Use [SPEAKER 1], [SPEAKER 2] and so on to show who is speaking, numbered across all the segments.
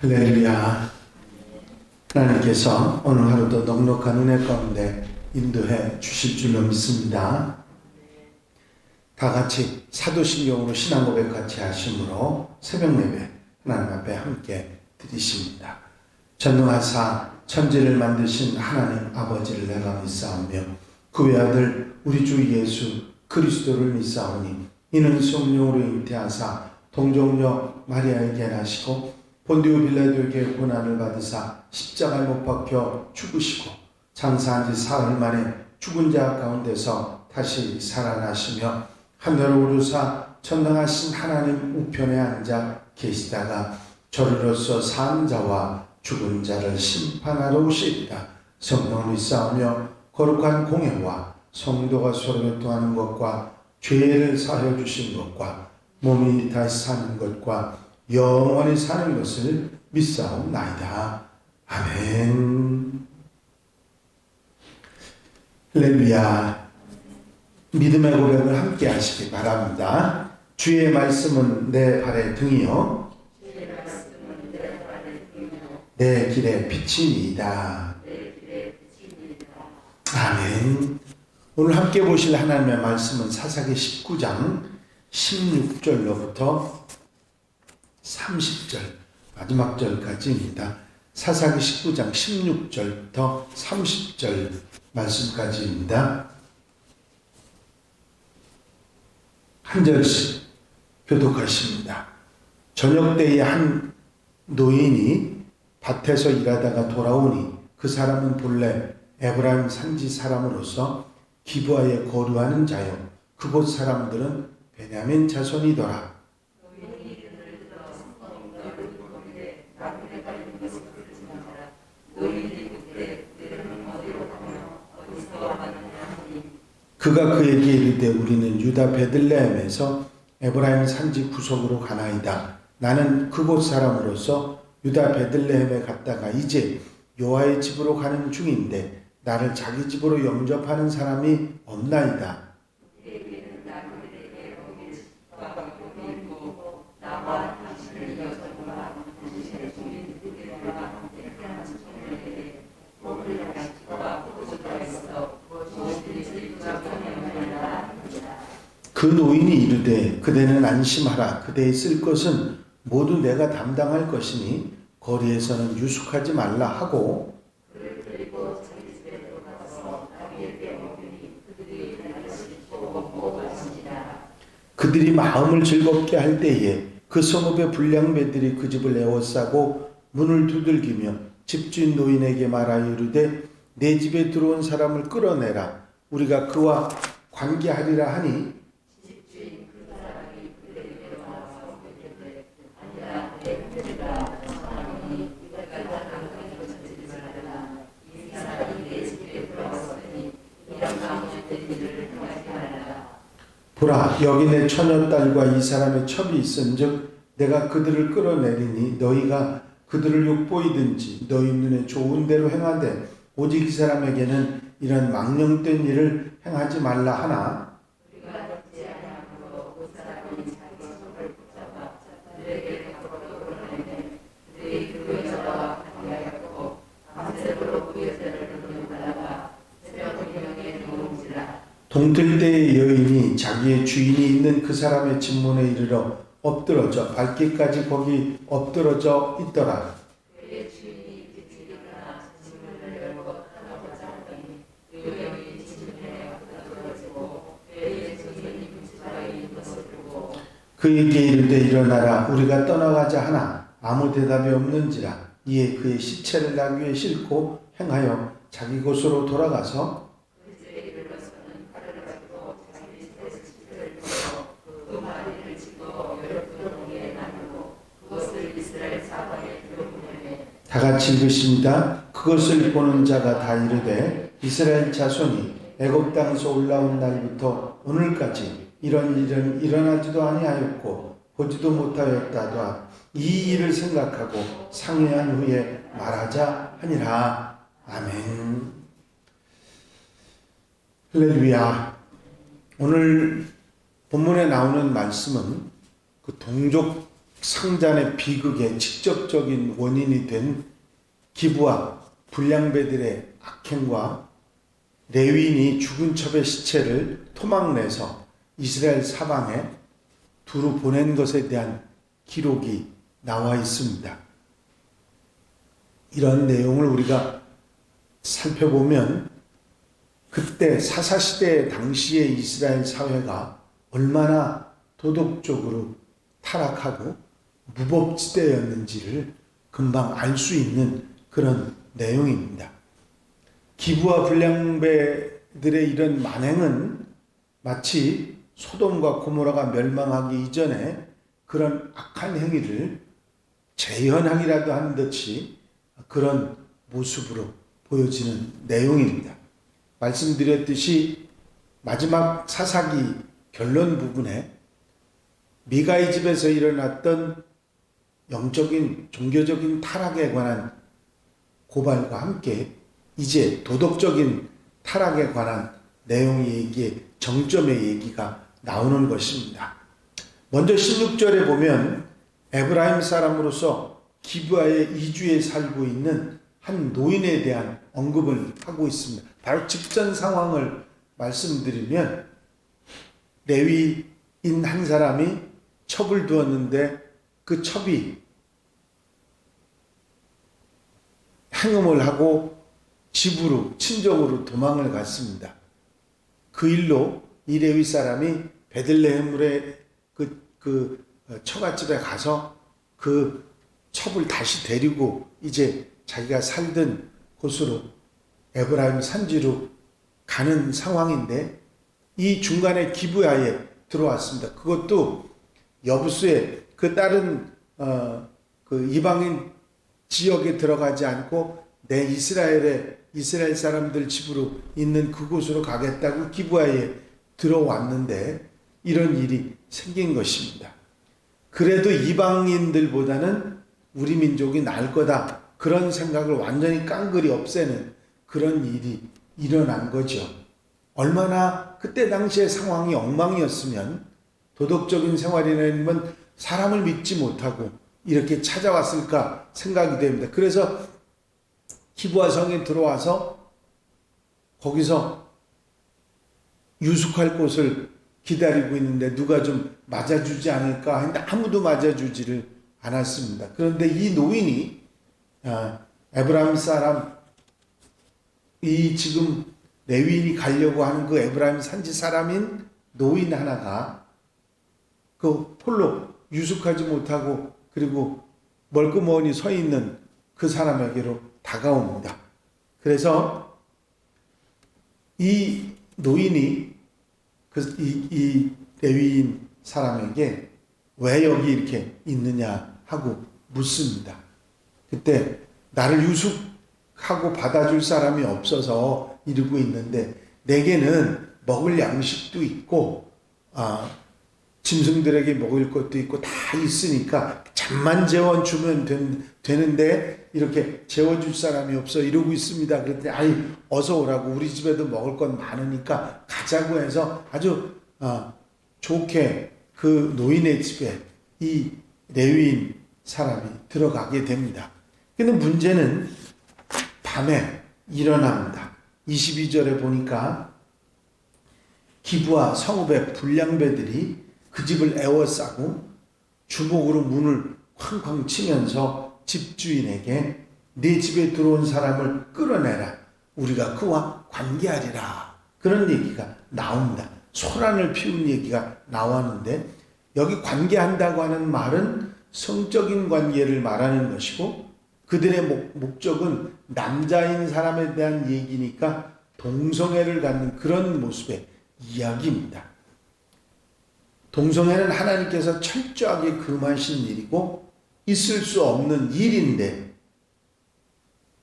[SPEAKER 1] 할렐루야. 하나님께서 오늘 하루도 넉넉한 은혜 가운데 인도해 주실 줄로 믿습니다. 다 같이 사도신경으로 신앙 고백 같이 하심으로 새벽 예배 하나님 앞에 함께 드리십니다. 전능하사 천지를 만드신 하나님 아버지를 내가 믿사오며 그 외아들 우리 주 예수 그리스도를 믿사오니 이는 성령으로 잉태하사 동정녀 마리아에게 나시고 본디오 빌라도에게 고난을 받으사 십자가에 못 박혀 죽으시고 장사한 지 사흘 만에 죽은 자 가운데서 다시 살아나시며 하늘로 오르사 전능하신 하나님 우편에 앉아 계시다가 저리로서 사는 자와 죽은 자를 심판하러 오시리라. 성령을 믿사오며 거룩한 공예와 성도가 서로 교통하는 것과 죄를 사하여 주신 것과 몸이 다시 사는 것과 영원히 사는 것을 믿사옵나이다. 아멘. 할렐루야. 믿음의 고백을 함께 하시기 바랍니다. 주의 말씀은 내 발의 등이요 내 길의 빛이니이다. 아멘. 오늘 함께 보실 하나님의 말씀은 사사기 19장 16절로부터 30절 마지막 절까지입니다. 사사기 19장 16절부터 30절 말씀까지입니다. 한 절씩 교독하십니다. 저녁 때에 한 노인이 밭에서 일하다가 돌아오니 그 사람은 본래 에브라임 산지 사람으로서 기브아에 거류하는 자요 그곳 사람들은 베냐민 자손이더라. 그가 그에게 이르되 우리는 유다 베들레헴에서 에브라임 산지 구석으로 가나이다. 나는 그곳 사람으로서 유다 베들레헴에 갔다가 이제 여호와의 집으로 가는 중인데 나를 자기 집으로 영접하는 사람이 없나이다. 그 노인이 이르되 그대는 안심하라. 그대의 쓸 것은 모두 내가 담당할 것이니 거리에서는 유숙하지 말라 하고 그들이 마음을 즐겁게 할 때에 그 성읍의 불량배들이 그 집을 에워싸고 문을 두들기며 집주인 노인에게 말하여 이르되 내 집에 들어온 사람을 끌어내라. 우리가 그와 관계하리라 하니 보라 여기 내 처녀딸과 이 사람의 첩이 있은즉 내가 그들을 끌어내리니 너희가 그들을 욕보이든지 너희 눈에 좋은 대로 행하되 오직 이 사람에게는 이런 망령된 일을 행하지 말라 하나 동틀 때의 여인이 자기의 주인이 있는 그 사람의 집문에 이르러 엎드러져 발길까지 거기 엎드러져 있더라. 그에게 이르되 일어나라 우리가 떠나가자 하나 아무 대답이 없는지라. 이에 그의 시체를 나귀에 싣고 행하여 자기 곳으로 돌아가서 다 같이 읽으십니다. 그것을 보는 자가 다 이르되 이스라엘 자손이 애굽 땅에서 올라온 날부터 오늘까지 이런 일은 일어나지도 아니하였고 보지도 못하였다도 이 일을 생각하고 상회한 후에 말하자 하니라. 아멘. 할렐루야. 오늘 본문에 나오는 말씀은 그 동족 성전의 비극의 직접적인 원인이 된 기브와 불량배들의 악행과 레위인이 죽은 첩의 시체를 토막내서 이스라엘 사방에 두루 보낸 것에 대한 기록이 나와 있습니다. 이런 내용을 우리가 살펴보면 그때 사사시대 당시의 이스라엘 사회가 얼마나 도덕적으로 타락하고 무법지대였는지를 금방 알 수 있는 그런 내용입니다. 기브와 불량배들의 이런 만행은 마치 소돔과 고모라가 멸망하기 이전에 그런 악한 행위를 재현하기라도 하는 듯이 그런 모습으로 보여지는 내용입니다. 말씀드렸듯이 마지막 사사기 결론 부분에 미가의 집에서 일어났던 영적인 종교적인 타락에 관한 고발과 함께 이제 도덕적인 타락에 관한 내용의 얘기에 정점의 얘기가 나오는 것입니다. 먼저 16절에 보면 에브라임 사람으로서 기브아의 이주에 살고 있는 한 노인에 대한 언급을 하고 있습니다. 바로 직전 상황을 말씀드리면 레위인 한 사람이 첩을 두었는데 그 첩이 행음을 하고 집으로 친정으로 도망을 갔습니다. 그 일로 이 레위 사람이 베들레헴의 그 처갓집에 가서 그 첩을 다시 데리고 이제 자기가 살던 곳으로 에브라임 산지로 가는 상황인데 이 중간에 기브아에 들어왔습니다. 그것도 여부수에 그 다른 그 이방인 지역에 들어가지 않고 내 이스라엘 사람들 집으로 있는 그곳으로 가겠다고 기브아에 들어왔는데 이런 일이 생긴 것입니다. 그래도 이방인들보다는 우리 민족이 나을 거다 그런 생각을 완전히 깡그리 없애는 그런 일이 일어난 거죠. 얼마나 그때 당시의 상황이 엉망이었으면 도덕적인 생활이라면 사람을 믿지 못하고 이렇게 찾아왔을까 생각이 됩니다. 그래서 기브아 성에 들어와서 거기서 유숙할 곳을 기다리고 있는데 누가 좀 맞아주지 않을까 했는데 아무도 맞아주지를 않았습니다. 그런데 이 노인이 에브라임 사람 이 지금 레위인이 가려고 하는 그 에브라임 산지 사람인 노인 하나가 그 홀로 유숙하지 못하고 그리고 멀끔하니 서 있는 그 사람에게로 다가옵니다. 그래서 이 노인이 이 레위인 사람에게 왜 여기 이렇게 있느냐 하고 묻습니다. 그때 나를 유숙하고 받아줄 사람이 없어서 이러고 있는데 내게는 먹을 양식도 있고 짐승들에게 먹을 것도 있고 다 있으니까 잠만 재워주면 되는데 이렇게 재워줄 사람이 없어 이러고 있습니다. 그랬더니 아이 어서 오라고 우리 집에도 먹을 건 많으니까 가자고 해서 아주 좋게 그 노인의 집에 이 레위인 사람이 들어가게 됩니다. 근데 문제는 밤에 일어납니다. 22절에 보니까 기브아 성읍의 불량배들이 그 집을 에워싸고 주먹으로 문을 쾅쾅 치면서 집주인에게 네 집에 들어온 사람을 끌어내라. 우리가 그와 관계하리라. 그런 얘기가 나옵니다. 소란을 피운 얘기가 나왔는데 여기 관계한다고 하는 말은 성적인 관계를 말하는 것이고 그들의 목적은 남자인 사람에 대한 얘기니까 동성애를 갖는 그런 모습의 이야기입니다. 동성애는 하나님께서 철저하게 금하신 일이고 있을 수 없는 일인데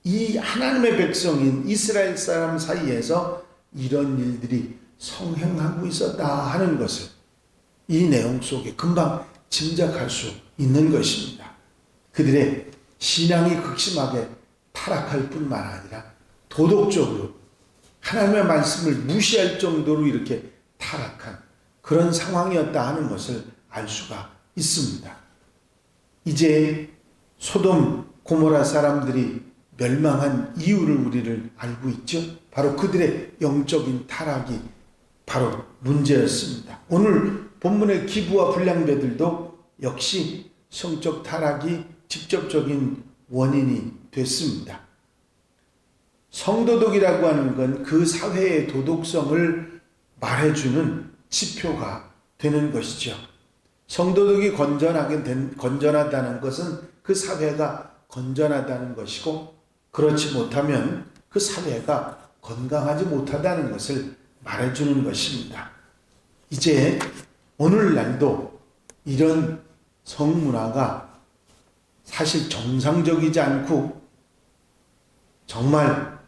[SPEAKER 1] 이 하나님의 백성인 이스라엘 사람 사이에서 이런 일들이 성행하고 있었다 하는 것을 이 내용 속에 금방 짐작할 수 있는 것입니다. 그들의 신앙이 극심하게 타락할 뿐만 아니라 도덕적으로 하나님의 말씀을 무시할 정도로 이렇게 타락한 그런 상황이었다 하는 것을 알 수가 있습니다. 이제 소돔 고모라 사람들이 멸망한 이유를 우리를 알고 있죠. 바로 그들의 영적인 타락이 바로 문제였습니다. 오늘 본문의 기부와 불량배들도 역시 성적 타락이 직접적인 원인이 됐습니다. 성도덕이라고 하는 건 그 사회의 도덕성을 말해주는 지표가 되는 것이죠. 성도덕이 건전하다는 것은 그 사회가 건전하다는 것이고, 그렇지 못하면 그 사회가 건강하지 못하다는 것을 말해주는 것입니다. 이제 오늘날도 이런 성문화가 사실 정상적이지 않고 정말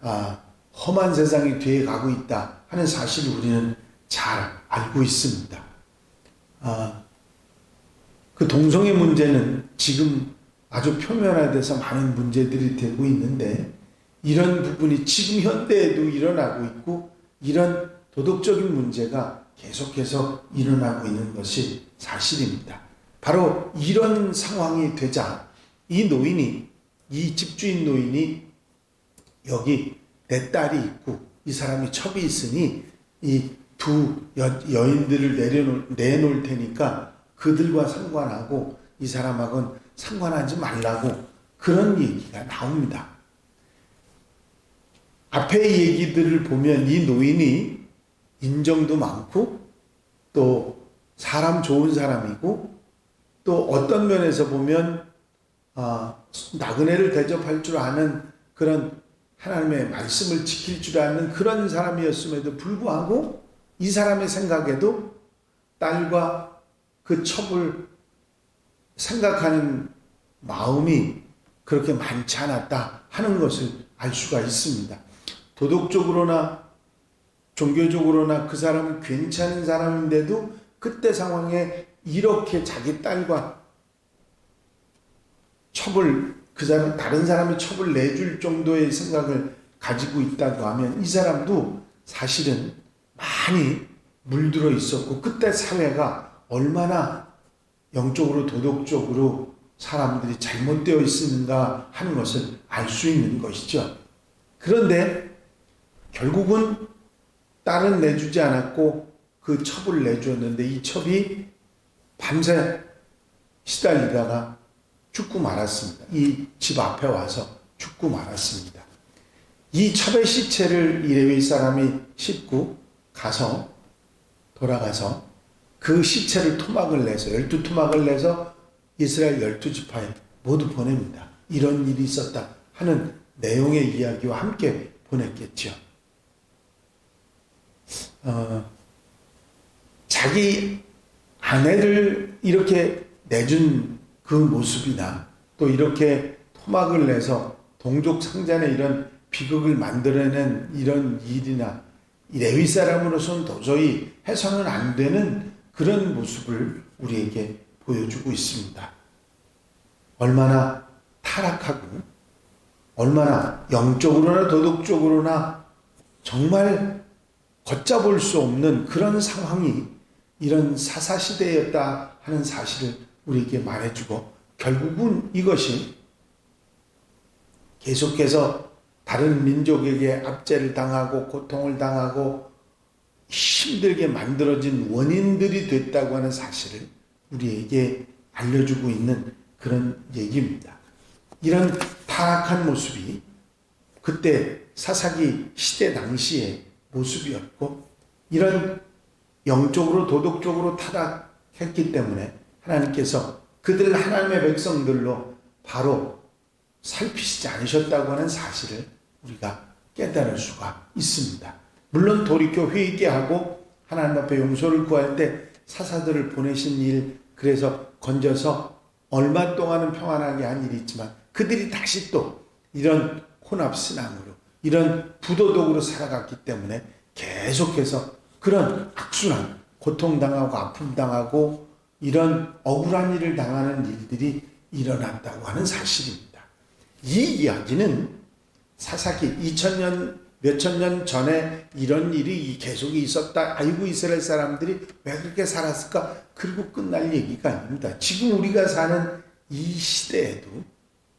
[SPEAKER 1] 험한 세상이 되어 가고 있다 하는 사실을 우리는 잘 알고 있습니다. 그 동성애 문제는 지금 아주 표면화돼서 많은 문제들이 되고 있는데, 이런 부분이 지금 현대에도 일어나고 있고 이런 도덕적인 문제가 계속해서 일어나고 있는 것이 사실입니다. 바로 이런 상황이 되자 이 집주인 노인이 여기 내 딸이 있고 이 사람이 첩이 있으니 이 두 여인들을 내놓을 테니까 그들과 상관하고 이 사람하고는 상관하지 말라고, 그런 얘기가 나옵니다. 앞의 얘기들을 보면 이 노인이 인정도 많고 또 사람 좋은 사람이고, 또 어떤 면에서 보면 나그네를 대접할 줄 아는, 그런 하나님의 말씀을 지킬 줄 아는 그런 사람이었음에도 불구하고 이 사람의 생각에도 딸과 그 첩을 생각하는 마음이 그렇게 많지 않았다 하는 것을 알 수가 있습니다. 도덕적으로나 종교적으로나 그 사람은 괜찮은 사람인데도 그때 상황에 이렇게 자기 딸과 다른 사람이 첩을 내줄 정도의 생각을 가지고 있다고 하면 이 사람도 사실은 많이 물들어 있었고, 그때 사회가 얼마나 영적으로 도덕적으로 사람들이 잘못되어 있었는가 하는 것을 알 수 있는 것이죠. 그런데 결국은 딸은 내주지 않았고 그 첩을 내주었는데, 이 첩이 밤새 시달리다가 죽고 말았습니다. 이 집 앞에 와서 죽고 말았습니다. 이 첩의 시체를 이 레위 사람이 싣고 돌아가서 그 시체를 토막을 내서 12토막을 내서 이스라엘 12지파에 모두 보냅니다. 이런 일이 있었다 하는 내용의 이야기와 함께 보냈겠죠. 자기 아내를 이렇게 내준 그 모습이나 또 이렇게 토막을 내서 동족 상잔에 이런 비극을 만들어낸 이런 일이나 레위 사람으로서는 도저히 해서는 안 되는 그런 모습을 우리에게 보여주고 있습니다. 얼마나 타락하고 얼마나 영적으로나 도덕적으로나 정말 걷잡을 수 없는 그런 상황이 이런 사사시대였다 하는 사실을 우리에게 말해주고, 결국은 이것이 계속해서 다른 민족에게 압제를 당하고 고통을 당하고 힘들게 만들어진 원인들이 됐다고 하는 사실을 우리에게 알려주고 있는 그런 얘기입니다. 이런 타락한 모습이 그때 사사기 시대 당시의 모습이었고, 이런 영적으로 도덕적으로 타락했기 때문에 하나님께서 그들을 하나님의 백성들로 바로 살피시지 않으셨다고 하는 사실을 우리가 깨달을 수가 있습니다. 물론 돌이켜 회개 하고 하나님 앞에 용서를 구할 때 사사들을 보내신 일, 그래서 건져서 얼마 동안은 평안하게 한 일이 있지만 그들이 다시 또 이런 혼합신앙으로 이런 부도덕으로 살아갔기 때문에 계속해서 그런 악순환, 고통당하고 아픔당하고 이런 억울한 일을 당하는 일들이 일어났다고 하는 사실입니다. 이 이야기는 사사기 2000년 몇천 년 전에 이런 일이 계속 있었다. 아이고 이스라엘 사람들이 왜 그렇게 살았을까? 그리고 끝날 얘기가 아닙니다. 지금 우리가 사는 이 시대에도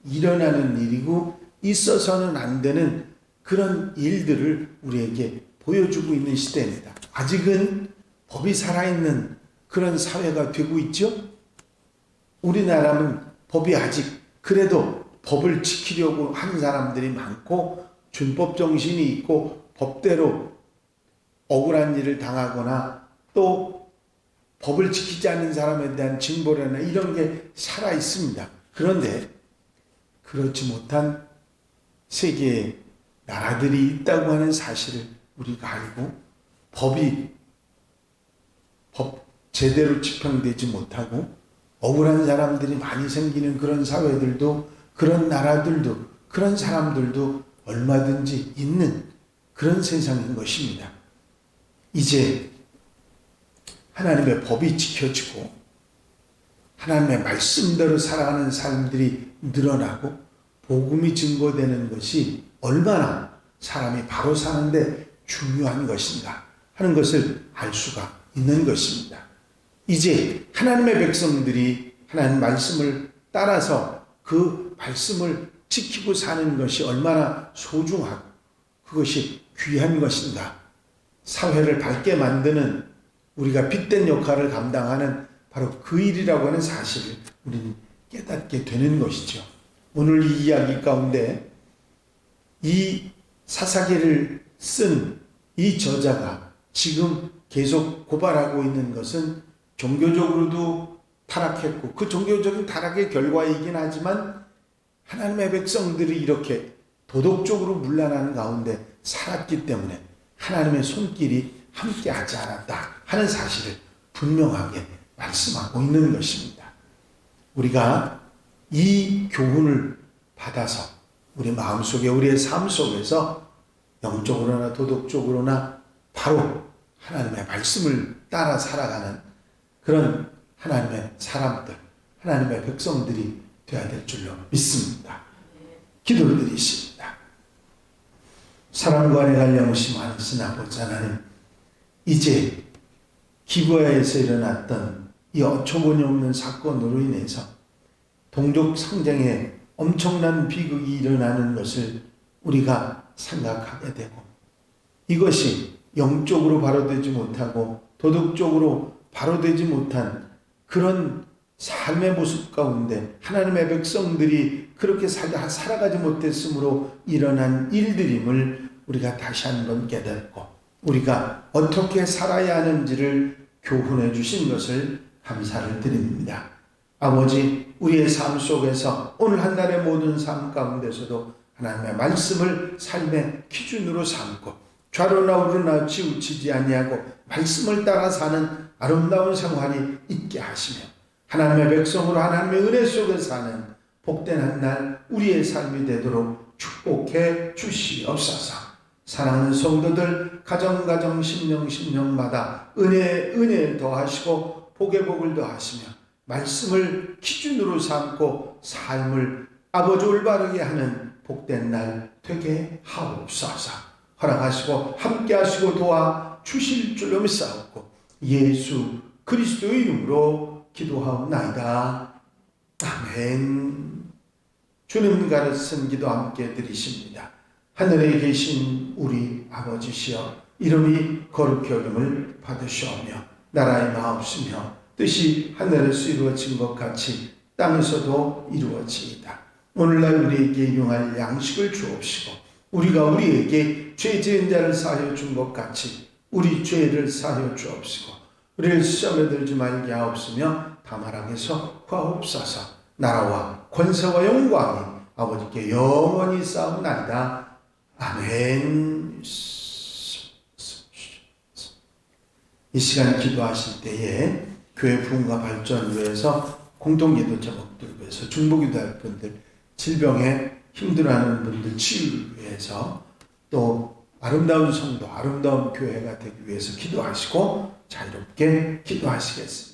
[SPEAKER 1] 일어나는 일이고 있어서는 안 되는 그런 일들을 우리에게 보여주고 있는 시대입니다. 아직은 법이 살아있는 그런 사회가 되고 있죠. 우리나라는 법이 아직 그래도 법을 지키려고 하는 사람들이 많고 준법 정신이 있고 법대로 억울한 일을 당하거나 또 법을 지키지 않는 사람에 대한 징벌이나 이런 게 살아 있습니다. 그런데 그렇지 못한 세계의 나라들이 있다고 하는 사실을 우리가 알고 법 제대로 집행되지 못하고 억울한 사람들이 많이 생기는 그런 사회들도 그런 나라들도 그런 사람들도 얼마든지 있는 그런 세상인 것입니다. 이제 하나님의 법이 지켜지고 하나님의 말씀대로 살아가는 사람들이 늘어나고 복음이 증거되는 것이 얼마나 사람이 바로 사는데 중요한 것인가 하는 것을 알 수가 있는 것입니다. 이제 하나님의 백성들이 하나님 말씀을 따라서 그 말씀을 지키고 사는 것이 얼마나 소중하고 그것이 귀한 것인가. 사회를 밝게 만드는 우리가 빛된 역할을 감당하는 바로 그 일이라고 하는 사실을 우리는 깨닫게 되는 것이죠. 오늘 이 이야기 가운데 이 사사기를 쓴 이 저자가 지금 계속 고발하고 있는 것은 종교적으로도 타락했고 그 종교적인 타락의 결과이긴 하지만 하나님의 백성들이 이렇게 도덕적으로 문란한 가운데 살았기 때문에 하나님의 손길이 함께하지 않았다 하는 사실을 분명하게 말씀하고 있는 것입니다. 우리가 이 교훈을 받아서 우리 마음속에 우리의 삶 속에서 영적으로나 도덕적으로나 바로 하나님의 말씀을 따라 살아가는 그런 하나님의 사람들, 하나님의 백성들이 되어야 될 줄로 믿습니다. 기도를 드리십니다. 사랑과 은혜가 영원히 많으신 아버지 하나님, 이제 기브야에서 일어났던 이 어처구니 없는 사건으로 인해서 동족 상쟁에 엄청난 비극이 일어나는 것을 우리가 생각하게 되고 이것이 영적으로 바로되지 못하고 도덕적으로 바로되지 못한 그런 삶의 모습 가운데 하나님의 백성들이 그렇게 살아가지 못했으므로 일어난 일들임을 우리가 다시 한번 깨닫고 우리가 어떻게 살아야 하는지를 교훈해 주신 것을 감사를 드립니다. 아버지, 우리의 삶 속에서 오늘 한 달의 모든 삶 가운데서도 하나님의 말씀을 삶의 기준으로 삼고 좌로나 우로나 치우치지 아니하고 말씀을 따라 사는 아름다운 생활이 있게 하시며 하나님의 백성으로 하나님의 은혜 속에 사는 복된 한 날 우리의 삶이 되도록 축복해 주시옵소서. 사랑하는 성도들 가정 심령마다 은혜에 더하시고 복에 복을 더하시며 말씀을 기준으로 삼고 삶을 아버지 올바르게 하는 복된 날 되게 하옵소서. 허락하시고 함께하시고 도와 주실 줄로 믿사옵고 예수 그리스도의 이름으로 기도하옵나이다. 아멘. 주님 가르친 기도 함께 드리십니다. 하늘에 계신 우리 아버지시여, 이름이 거룩히 여김을 받으시오며 나라의 마옵시며 뜻이 하늘에서 이루어진 것 같이 땅에서도 이루어지이다. 오늘날 우리에게 일용할 양식을 주옵시고 우리가 우리에게 죄 지은 자를 사하여 준 것 같이 우리 죄를 사하여 주옵시고 우리를 시험에 들지 말게 하옵시며 다만 악에서 구하옵소서. 나라와 권세와 영광이 아버지께 영원히 싸움나이다. 아멘. 이 시간 기도하실 때에 교회 부흥과 발전을 위해서 공동기도 제목들을 위해서 중보기도할 분들, 질병에 힘들어하는 분들 치유를 위해서 또 아름다운 성도, 아름다운 교회가 되기 위해서 기도하시고 자유롭게 기도하시겠습니다.